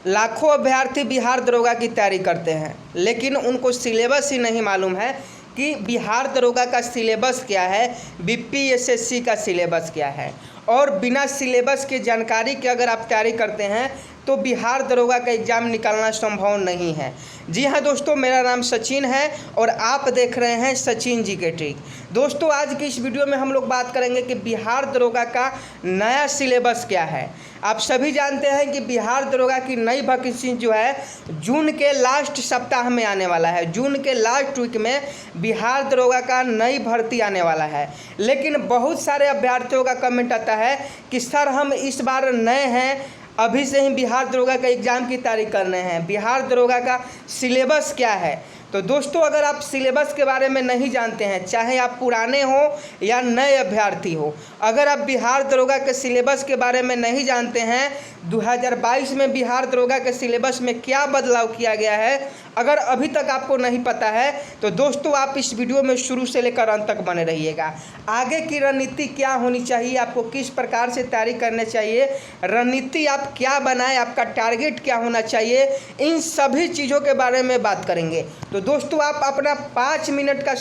लाखों अभ्यर्थी बिहार दरोगा की तैयारी करते हैं, लेकिन उनको सिलेबस ही नहीं मालूम है कि बिहार दरोगा का सिलेबस क्या है, बीपीएसएससी का सिलेबस क्या है। और बिना सिलेबस की जानकारी के अगर आप तैयारी करते हैं तो बिहार दरोगा का एग्ज़ाम निकालना संभव नहीं है। जी हाँ दोस्तों, मेरा नाम सचिन है और आप देख रहे हैं सचिन जी के ट्रिक। दोस्तों, आज की इस वीडियो में हम लोग बात करेंगे कि बिहार दरोगा का नया सिलेबस क्या है। आप सभी जानते हैं कि बिहार दरोगा की नई वैकेंसी जो है जून के लास्ट सप्ताह में आने वाला है। जून के लास्ट वीक में बिहार दरोगा का नई भर्ती आने वाला है। लेकिन बहुत सारे अभ्यर्थियों का कमेंट आता है कि सर हम इस बार नए हैं, अभी से ही बिहार दरोगा का एग्ज़ाम की तैयारी कर रहे हैं, बिहार दरोगा का सिलेबस क्या है। तो दोस्तों, अगर आप सिलेबस के बारे में नहीं जानते हैं, चाहे आप पुराने हो या नए अभ्यर्थी हो, अगर आप बिहार दरोगा के सिलेबस के बारे में नहीं जानते हैं, 2022 में बिहार दरोगा के सिलेबस में क्या बदलाव किया गया है, अगर अभी तक आपको नहीं पता है तो दोस्तों आप इस वीडियो में शुरू से लेकर अंत तक बने रहिएगा। आगे की रणनीति क्या होनी चाहिए, आपको किस प्रकार से तैयारी करनी चाहिए, रणनीति आप क्या बनाएं, आपका टारगेट क्या होना चाहिए, इन सभी चीज़ों के बारे में बात करेंगे। तो दोस्तों, आप अपना 5 मिनट का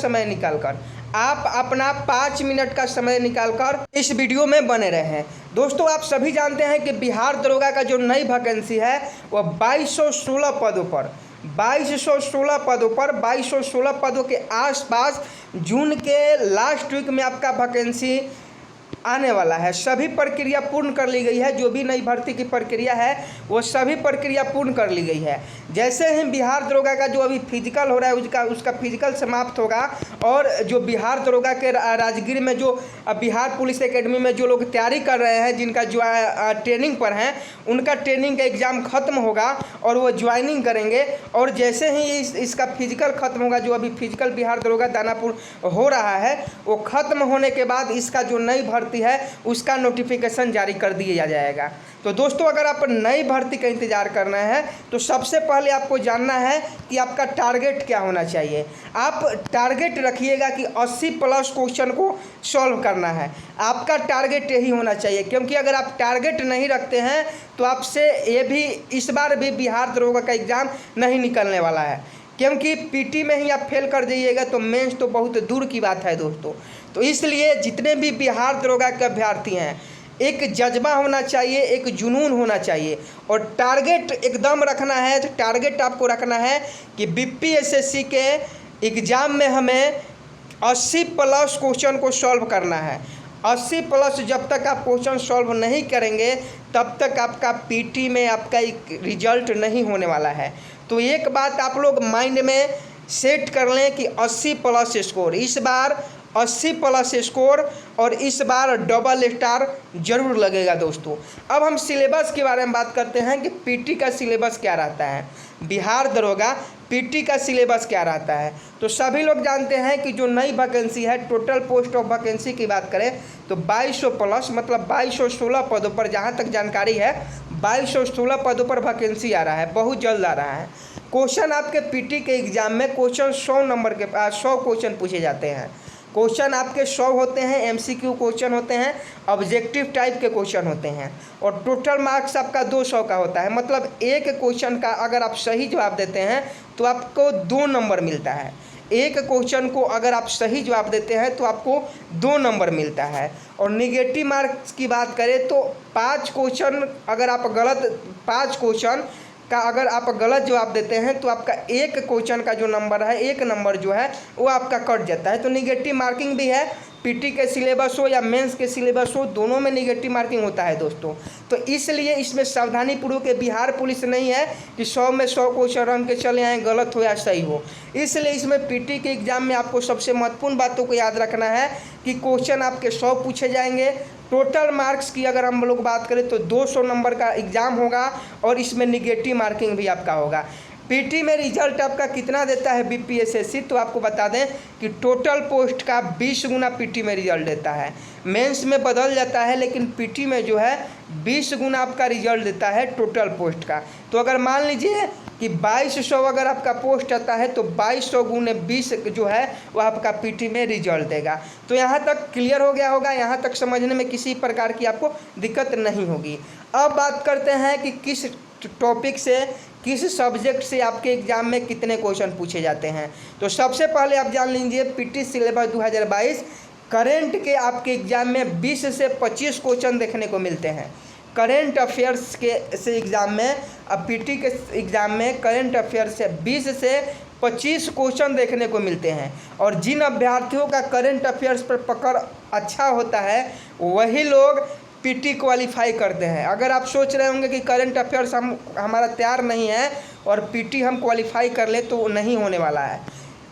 समय निकालकर इस वीडियो में बने रहें। दोस्तों, आप सभी जानते हैं कि बिहार दरोगा का जो नई वैकेंसी है वह 2216 पदों के आसपास जून के लास्ट वीक में आपका वैकेंसी आने वाला है। सभी प्रक्रिया पूर्ण कर ली गई है। जो भी नई भर्ती की प्रक्रिया है वो सभी प्रक्रिया पूर्ण कर ली गई है। जैसे ही बिहार दरोगा का जो अभी फिजिकल हो रहा है उसका फिजिकल समाप्त होगा और जो बिहार दरोगा के राजगीर में जो बिहार पुलिस एकेडमी में जो लोग तैयारी कर रहे हैं, जिनका जो ट्रेनिंग पर हैं, उनका ट्रेनिंग का एग्ज़ाम ख़त्म होगा और वो ज्वाइनिंग करेंगे। और जैसे ही इसका फिजिकल ख़त्म होगा, जो अभी फिजिकल बिहार दरोगा दानापुर हो रहा है, वो ख़त्म होने के बाद इसका जो नई भर्ती है उसका नोटिफिकेशन जारी कर दिया जाएगा। तो दोस्तों, अगर आप नई भर्ती का इंतजार करना है तो सबसे पहले आपको जानना है कि आपका टारगेट क्या होना चाहिए। आप टारगेट रखिएगा कि 80+ क्वेश्चन को सॉल्व करना है। आपका टारगेट यही होना चाहिए, क्योंकि अगर आप टारगेट नहीं रखते हैं तो आपसे ये भी इस बार भी बिहार दरोगा का एग्ज़ाम नहीं निकलने वाला है। क्योंकि पीटी में ही आप फेल कर जाइएगा तो मेंस तो बहुत दूर की बात है दोस्तों। तो इसलिए जितने भी बिहार दरोगा के अभ्यर्थी हैं, एक जज्बा होना चाहिए, एक जुनून होना चाहिए और टारगेट एकदम रखना है। तो टारगेट आपको रखना है कि बीपीएसएससी के एग्ज़ाम में हमें 80+ क्वेश्चन को सॉल्व करना है। 80+ जब तक आप क्वेश्चन सॉल्व नहीं करेंगे तब तक आपका पीटी में आपका एक रिजल्ट नहीं होने वाला है। तो एक बात आप लोग माइंड में सेट कर लें कि 80+ स्कोर, इस बार 80+ स्कोर और इस बार डबल स्टार जरूर लगेगा दोस्तों। अब हम सिलेबस के बारे में बात करते हैं कि पीटी का सिलेबस क्या रहता है, बिहार दरोगा पीटी का सिलेबस क्या रहता है। तो सभी लोग जानते हैं कि जो नई वैकेंसी है, टोटल पोस्ट ऑफ वैकेंसी की बात करें तो 2200+ मतलब 2216 पदों पर, जहाँ तक जानकारी है 2216 पदों पर वैकेंसी आ रहा है, बहुत जल्द आ रहा है। क्वेश्चन आपके पीटी के एग्ज़ाम में क्वेश्चन 100 नंबर के 100 क्वेश्चन पूछे जाते हैं। क्वेश्चन आपके 100 होते हैं, एमसीक्यू क्वेश्चन होते हैं, ऑब्जेक्टिव टाइप के क्वेश्चन होते हैं और टोटल मार्क्स आपका 200 का होता है। मतलब एक क्वेश्चन का अगर आप सही जवाब देते हैं तो आपको 2 नंबर मिलता है। एक क्वेश्चन को अगर आप सही जवाब देते हैं तो आपको 2 नंबर मिलता है। और निगेटिव मार्क्स की बात करें तो 5 क्वेश्चन अगर आप 5 क्वेश्चन का अगर आप गलत जवाब देते हैं तो आपका एक क्वेश्चन का जो नंबर है, 1 नंबर जो है वो आपका कट जाता है। तो निगेटिव मार्किंग भी है, पीटी के सिलेबस हो या मेंस के सिलेबस हो, दोनों में निगेटिव मार्किंग होता है दोस्तों। तो इसलिए इसमें सावधानी पूर्वक, बिहार पुलिस नहीं है कि 100 में 100 क्वेश्चन रन के चले आएँ, गलत हो या सही हो। इसलिए इसमें पीटी के एग्ज़ाम में आपको सबसे महत्वपूर्ण बातों को याद रखना है कि क्वेश्चन आपके 100 पूछे जाएंगे। टोटल मार्क्स की अगर हम लोग बात करें तो 200 नंबर का एग्ज़ाम होगा और इसमें निगेटिव मार्किंग भी आपका होगा। पीटी में रिजल्ट आपका कितना देता है बीपीएसएससी, तो आपको बता दें कि टोटल पोस्ट का 20 गुना पीटी में रिजल्ट देता है। मेंस में बदल जाता है, लेकिन पीटी में जो है 20 गुना आपका रिजल्ट देता है टोटल पोस्ट का। तो अगर मान लीजिए कि 2200 अगर आपका पोस्ट आता है तो 2200 गुने 20 जो है वो आपका पीटी में रिजल्ट देगा। तो यहाँ तक क्लियर हो गया होगा, यहाँ तक समझने में किसी प्रकार की आपको दिक्कत नहीं होगी। अब बात करते हैं कि किस टॉपिक से, किस सब्जेक्ट से आपके एग्जाम में कितने क्वेश्चन पूछे जाते हैं। तो सबसे पहले आप जान लीजिए पीटी सिलेबस 2022 करेंट के आपके एग्जाम में 20 से 25 क्वेश्चन देखने को मिलते हैं। करेंट अफेयर्स के से एग्ज़ाम में, अब पीटी के एग्ज़ाम में करेंट अफेयर्स से 20 से 25 क्वेश्चन देखने को मिलते हैं। और जिन अभ्यर्थियों का करेंट अफेयर्स पर पकड़ अच्छा होता है वही लोग पीटी क्वालिफाई करते हैं। अगर आप सोच रहे होंगे कि करंट अफेयर्स हमारा तैयार नहीं है और पीटी हम क्वालिफाई कर ले, तो नहीं होने वाला है।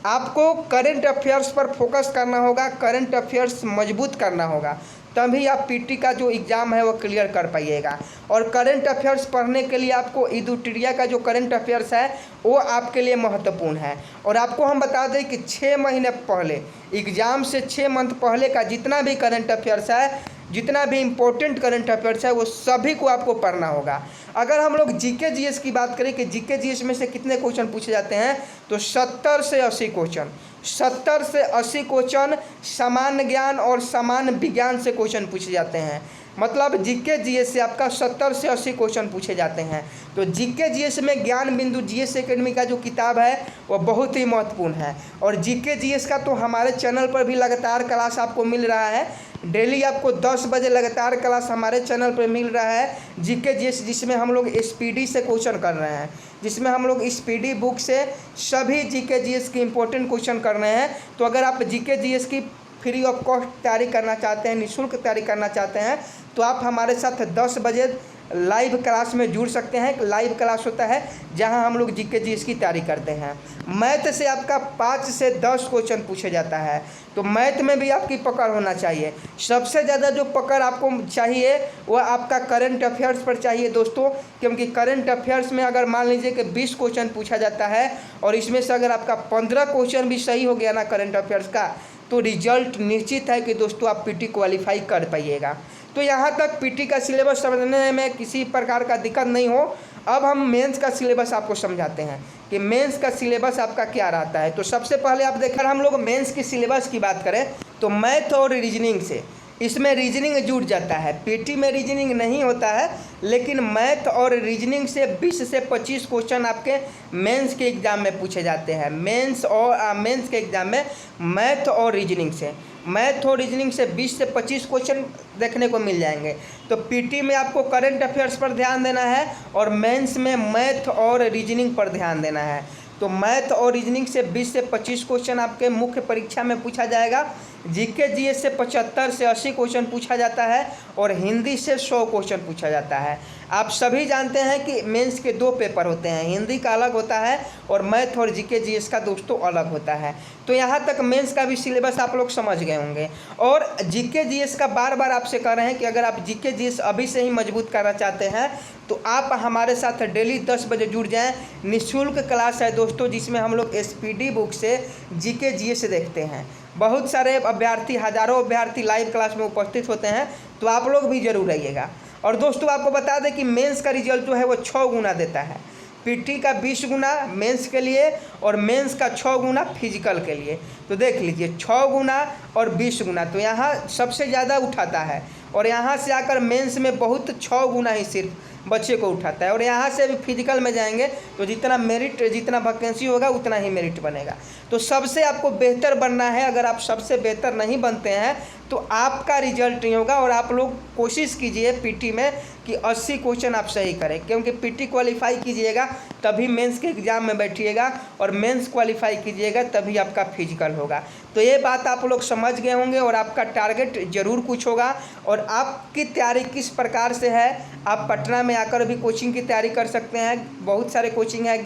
आपको करंट अफेयर्स पर फोकस करना होगा, करंट अफेयर्स मजबूत करना होगा, तभी आप पीटी का जो एग्ज़ाम है वो क्लियर कर पाइएगा। और करंट अफेयर्स पढ़ने के लिए आपको ईदुटिरिया का जो करंट अफेयर्स है वो आपके लिए महत्वपूर्ण है। और आपको हम बता दें कि 6 महीने पहले, एग्ज़ाम से 6 मंथ पहले का जितना भी करंट अफेयर्स है, जितना भी इम्पोर्टेंट करंट अफेयर्स है, वो सभी को आपको पढ़ना होगा। अगर हम लोग जीके जीएस की बात करें कि जीके जीएस में से कितने क्वेश्चन पूछे जाते हैं, तो 70 से 80 क्वेश्चन, 70 से 80 क्वेश्चन सामान्य ज्ञान और सामान्य विज्ञान से क्वेश्चन पूछे जाते हैं। मतलब जीके जीएस से आपका 70 से 80 क्वेश्चन पूछे जाते हैं। तो जीके जीएस में ज्ञान बिंदु जीएस एकेडमी का जो किताब है वो बहुत ही महत्वपूर्ण है। और जीके जीएस का तो हमारे चैनल पर भी लगातार क्लास आपको मिल रहा है। डेली आपको 10 बजे लगातार क्लास हमारे चैनल पर मिल रहा है जीके जीएस, जिसमें हम लोग स्पीडी से क्वेश्चन कर रहे हैं, जिसमें हम लोग स्पीडी बुक से सभी जीके जीएस की इंपॉर्टेंट क्वेश्चन कर रहे हैं। तो अगर आप जीके जीएस की फ्री ऑफ कॉस्ट तैयारी करना चाहते हैं, निःशुल्क तैयारी करना चाहते हैं, तो आप हमारे साथ 10 बजे लाइव क्लास में जुड़ सकते हैं। लाइव क्लास होता है जहां हम लोग जीके जीएस की तैयारी करते हैं। मैथ से आपका 5 से 10 क्वेश्चन पूछे जाता है, तो मैथ में भी आपकी पकड़ होना चाहिए। सबसे ज़्यादा जो पकड़ आपको चाहिए वह आपका करंट अफेयर्स पर चाहिए दोस्तों, क्योंकि करंट अफेयर्स में अगर मान लीजिए कि 20 क्वेश्चन पूछा जाता है और इसमें से अगर आपका 15 क्वेश्चन भी सही हो गया ना करंट अफेयर्स का, तो रिजल्ट निश्चित है कि दोस्तों आप पीटी क्वालिफाई कर पाइएगा। तो यहाँ तक पीटी का सिलेबस समझने में किसी प्रकार का दिक्कत नहीं हो। अब हम मेंस का सिलेबस आपको समझाते हैं कि मेंस का सिलेबस आपका क्या रहता है। तो सबसे पहले आप देखकर हम लोग मेंस की सिलेबस की बात करें तो मैथ और रीजनिंग से, इसमें रीजनिंग जुड़ जाता है। पीटी में रीजनिंग नहीं होता है, लेकिन मैथ और रीजनिंग से 20 से 25 क्वेश्चन आपके मेंस के एग्ज़ाम में पूछे जाते हैं। मेंस के एग्ज़ाम में मैथ और रीजनिंग से 20 से 25 क्वेश्चन देखने को मिल जाएंगे। तो पीटी में आपको करंट अफेयर्स पर ध्यान देना है और मेंस में मैथ और रीजनिंग पर ध्यान देना है। तो मैथ और रीजनिंग से 20 से 25 क्वेश्चन आपके मुख्य परीक्षा में पूछा जाएगा। जीके जीएस से 75 से 80 क्वेश्चन पूछा जाता है और हिंदी से 100 क्वेश्चन पूछा जाता है। आप सभी जानते हैं कि मेंस के 2 पेपर होते हैं, हिंदी का अलग होता है और मैथ और जीके जीएस का दोस्तों अलग होता है। तो यहाँ तक मेंस का भी सिलेबस आप लोग समझ गए होंगे। और जीके जीएस का बार बार आपसे कह रहे हैं कि अगर आप जीके जीएस अभी से ही मजबूत करना चाहते हैं तो आप हमारे साथ डेली 10 बजे जुड़ जाएं। निःशुल्क क्लास है दोस्तों, जिसमें हम लोग स्पीडी बुक से जीके जीएस देखते हैं। बहुत सारे अभ्यर्थी, हज़ारों अभ्यर्थी लाइव क्लास में उपस्थित होते हैं, तो आप लोग भी जरूर रहिएगा। और दोस्तों आपको बता दें कि मेंस का रिजल्ट जो है वो 6 गुना देता है। पीटी का 20 गुना मेंस के लिए और मेंस का 6 गुना फिजिकल के लिए। तो देख लीजिए 6 गुना और 20 गुना, तो यहाँ सबसे ज़्यादा उठाता है। और यहाँ से आकर मेंस में बहुत 6 गुना ही सिर्फ बच्चे को उठाता है। और यहाँ से अभी फिजिकल में जाएंगे तो जितना वैकेंसी होगा उतना ही मेरिट बनेगा। तो सबसे आपको बेहतर बनना है। अगर आप सबसे बेहतर नहीं बनते हैं तो आपका रिजल्ट नहीं होगा। और आप लोग कोशिश कीजिए पीटी में कि 80 क्वेश्चन आप सही करें, क्योंकि पीटी क्वालिफाई कीजिएगा तभी मेंस के एग्ज़ाम में बैठिएगा और मेंस क्वालिफाई कीजिएगा तभी आपका फिजिकल होगा। तो ये बात आप लोग समझ गए होंगे और आपका टारगेट ज़रूर कुछ होगा। और आपकी तैयारी किस प्रकार से है, आप पटना में आकर भी कोचिंग की तैयारी कर सकते हैं। बहुत सारे कोचिंग है,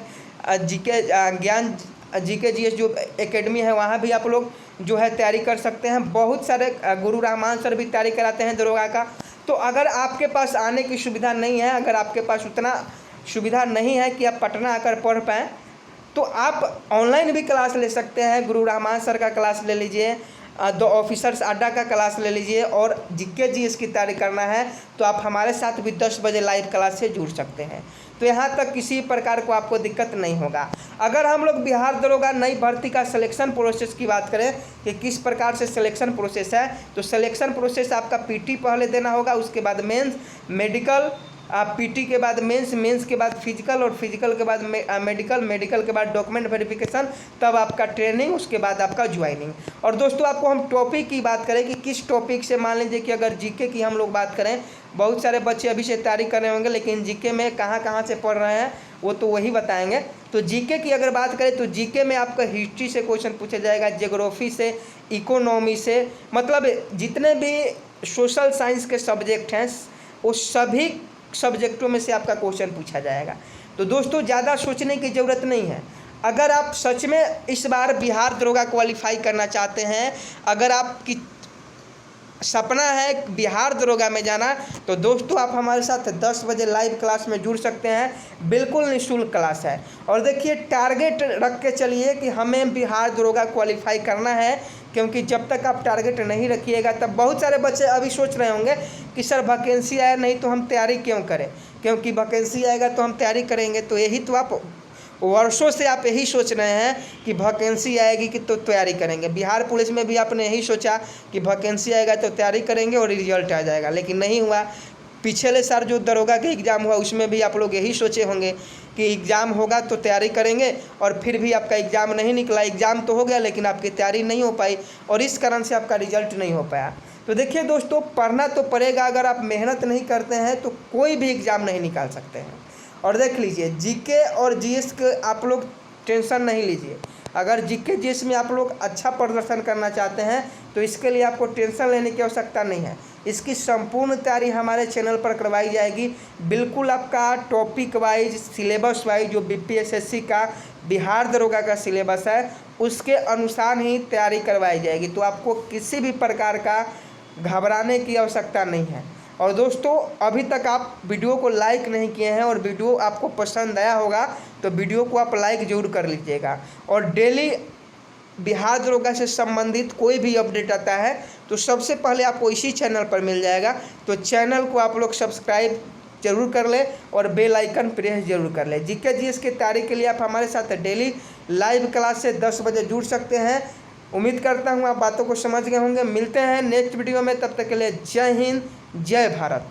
जीके जीएस जो एकेडमी है वहाँ भी आप लोग जो है तैयारी कर सकते हैं। बहुत सारे गुरु रहमान सर भी तैयारी कराते हैं दरोगा का। तो अगर आपके पास आने की सुविधा नहीं है, अगर आपके पास उतना सुविधा नहीं है कि आप पटना आकर पढ़ पाएँ, तो आप ऑनलाइन भी क्लास ले सकते हैं। गुरु रहमान सर का क्लास ले लीजिए, द ऑफिसर्स अड्डा का क्लास ले लीजिए, और जीके जीएस की तैयारी करना है तो आप हमारे साथ भी 10 बजे लाइव क्लास से जुड़ सकते हैं। तो यहाँ तक किसी प्रकार को आपको दिक्कत नहीं होगा। अगर हम लोग बिहार दरोगा नई भर्ती का सिलेक्शन प्रोसेस की बात करें कि किस प्रकार से सिलेक्शन प्रोसेस है, तो सिलेक्शन प्रोसेस आपका पीटी पहले देना होगा, उसके बाद मेंस, मेडिकल, पीटी के बाद मेंस, मेंस के बाद फिजिकल, और फिजिकल के बाद मेडिकल, मेडिकल के बाद डॉक्यूमेंट वेरिफिकेशन, तब आपका ट्रेनिंग, उसके बाद आपका ज्वाइनिंग। और दोस्तों आपको हम टॉपिक की बात करें कि किस टॉपिक से, मान लीजिए कि अगर जीके की हम लोग बात करें, बहुत सारे बच्चे अभी से तैयारी कर रहे होंगे, लेकिन जीके में कहाँ से पढ़ रहे हैं वो तो वही बताएंगे। तो जीके की अगर बात करें तो जीके में आपका हिस्ट्री से क्वेश्चन पूछा जाएगा, ज्योग्राफी से, इकोनॉमी से, मतलब जितने भी सोशल साइंस के सब्जेक्ट हैं वो सभी सब्जेक्टों में से आपका क्वेश्चन पूछा जाएगा। तो दोस्तों ज़्यादा सोचने की ज़रूरत नहीं है। अगर आप सच में इस बार बिहार दरोगा क्वालिफाई करना चाहते हैं, अगर आपकी सपना है बिहार दरोगा में जाना, तो दोस्तों आप हमारे साथ 10 बजे लाइव क्लास में जुड़ सकते हैं। बिल्कुल निःशुल्क क्लास है। और देखिए टारगेट रख के चलिए कि हमें बिहार दरोगा क्वालिफाई करना है, क्योंकि जब तक आप टारगेट नहीं रखिएगा तब बहुत सारे बच्चे अभी सोच रहे होंगे कि सर वैकेंसी आया नहीं तो हम तैयारी क्यों करें, क्योंकि वैकेंसी आएगा तो हम तैयारी करेंगे। तो यही तो आप वर्षों से आप यही सोच रहे हैं कि वैकेंसी आएगी कि तो तैयारी करेंगे। बिहार पुलिस में भी आपने यही सोचा कि वैकेंसी आएगा तो तैयारी करेंगे और रिजल्ट आ जाएगा, लेकिन नहीं हुआ। पिछले साल जो दरोगा का एग्ज़ाम हुआ उसमें भी आप लोग यही सोचे होंगे कि एग्ज़ाम होगा तो तैयारी करेंगे, और फिर भी आपका एग्ज़ाम नहीं निकला। एग्ज़ाम तो हो गया लेकिन आपकी तैयारी नहीं हो पाई, और इस कारण से आपका रिजल्ट नहीं हो पाया। तो देखिए दोस्तों, पढ़ना तो पड़ेगा। अगर आप मेहनत नहीं करते हैं तो कोई भी एग्ज़ाम नहीं निकाल सकते हैं। और देख लीजिए जीके और जीएस के आप लोग टेंशन नहीं लीजिए। अगर जीके जीएस में आप लोग अच्छा प्रदर्शन करना चाहते हैं तो इसके लिए आपको टेंशन लेने की आवश्यकता नहीं है। इसकी संपूर्ण तैयारी हमारे चैनल पर करवाई जाएगी। बिल्कुल आपका टॉपिक वाइज, सिलेबस वाइज, जो बीपीएसएससी का बिहार दरोगा का सिलेबस है उसके अनुसार ही तैयारी करवाई जाएगी। तो आपको किसी भी प्रकार का घबराने की आवश्यकता नहीं है। और दोस्तों अभी तक आप वीडियो को लाइक नहीं किए हैं और वीडियो आपको पसंद आया होगा तो वीडियो को आप लाइक ज़रूर कर लीजिएगा। और डेली बिहार दरोगा से संबंधित कोई भी अपडेट आता है तो सबसे पहले आपको इसी चैनल पर मिल जाएगा। तो चैनल को आप लोग सब्सक्राइब जरूर कर लें और बेल आइकन प्रेस जरूर कर लें। जीके जीएस की तैयारी के लिए आप हमारे साथ डेली लाइव क्लास से 10 बजे जुड़ सकते हैं। उम्मीद करता हूँ आप बातों को समझ गए होंगे। मिलते हैं नेक्स्ट वीडियो में, तब तक के लिए जय हिंद, जय भारत।